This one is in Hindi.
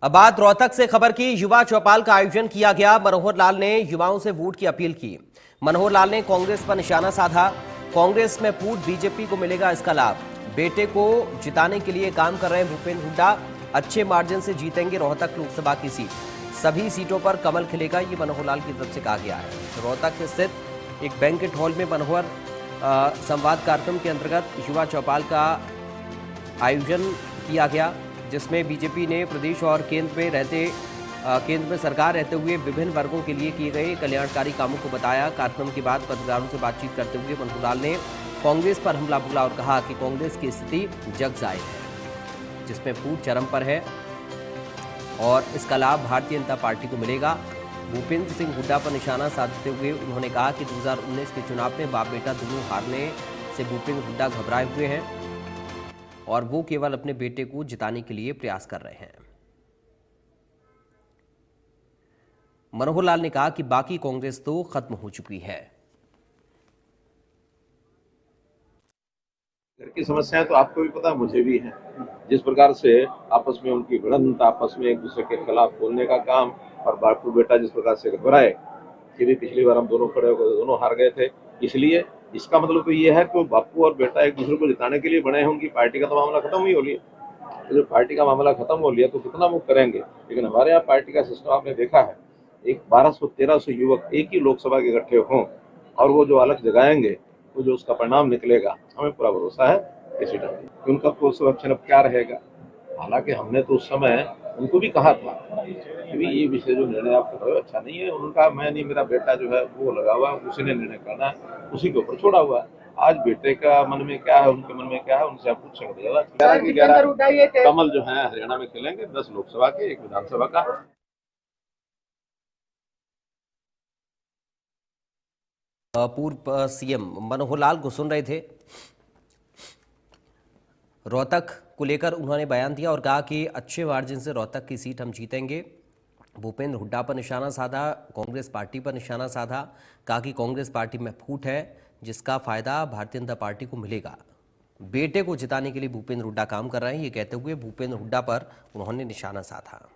अब बात रोहतक से खबर की। युवा चौपाल का आयोजन किया गया। मनोहर लाल ने युवाओं से वोट की अपील की। मनोहर लाल ने कांग्रेस पर निशाना साधा। कांग्रेस में फूट, बीजेपी को मिलेगा इसका लाभ। बेटे को जिताने के लिए काम कर रहे हैं भूपेंद्र हुड्डा। अच्छे मार्जिन से जीतेंगे रोहतक लोकसभा की सीट। सभी सीटों पर कमल खिलेगा, ये मनोहर लाल की तरफ से कहा गया है। रोहतक स्थित एक बैंकेट हॉल में मनोहर संवाद कार्यक्रम के अंतर्गत युवा चौपाल का आयोजन किया गया, जिसमें बीजेपी ने प्रदेश और केंद्र में सरकार रहते हुए विभिन्न वर्गों के लिए किए गए कल्याणकारी कामों को बताया। कार्यक्रम के बाद पत्रकारों से बातचीत करते हुए मनोहर लाल ने कांग्रेस पर हमला बोला और कहा कि कांग्रेस की स्थिति जग जाहिर है, जिसमें फूट चरम पर है और इसका लाभ भारतीय जनता पार्टी को मिलेगा। भूपेंद्र सिंह हुड्डा पर निशाना साधते हुए उन्होंने कहा कि 2019 के चुनाव में बाप बेटा दोनों हारने से भूपेंद्र हुड्डा घबराए हुए हैं और वो केवल अपने बेटे को जिताने के लिए प्रयास कर रहे हैं। मनोहर लाल ने कहा कि बाकी कांग्रेस तो खत्म हो चुकी है। घर की समस्याएं तो आपको भी पता, मुझे भी है। जिस प्रकार से आपस में उनकी भिड़ंत, आपस में एक दूसरे के खिलाफ बोलने का काम, और बापू बेटा जिस प्रकार से घबराए कि भी पिछली बार हम दोनों खड़े हो गए, दोनों हार गए थे। इसलिए इसका मतलब तो ये है कि बापू और बेटा एक दूसरे को जिताने के लिए बने हैं। उनकी पार्टी का तो मामला खत्म ही हो लिया। तो जब पार्टी का मामला खत्म हो लिया तो कितना वो करेंगे। लेकिन हमारे यहाँ पार्टी का सिस्टम आपने देखा है, एक 1200-1300 युवक एक ही लोकसभा के इकट्ठे हों और वो जो अलग जगाएंगे, तो जो उसका परिणाम निकलेगा, हमें पूरा भरोसा है किसी ढंग से उनका कोर्स संरक्षण अब क्या रहेगा। हालांकि हमने तो उस समय उनको भी कहा था कि ये विषय जो निर्णय आप कर रहे हो अच्छा नहीं है। उनका मैं नहीं, मेरा बेटा जो है वो लगा हुआ है, उसी ने निर्णय करना है, उसी के ऊपर छोड़ा हुआ है। आज बेटे का मन में क्या है, उनके मन में क्या है, उनसे आप पूछेंगे। 11 कमल जो है हरियाणा में खेलेंगे, 10 लोकसभा के, 1 विधानसभा का। पूर्व सीएम मनोहर लाल गुस्सुन रहे थे। रोहतक को लेकर उन्होंने बयान दिया और कहा कि अच्छे मार्जिन से रोहतक की सीट हम जीतेंगे। भूपेंद्र हुड्डा पर निशाना साधा, कांग्रेस पार्टी पर निशाना साधा। कहा कि कांग्रेस पार्टी में फूट है, जिसका फायदा भारतीय जनता पार्टी को मिलेगा। बेटे को जिताने के लिए भूपेंद्र हुड्डा काम कर रहे हैं, ये कहते हुए भूपेंद्र हुड्डा पर उन्होंने निशाना साधा।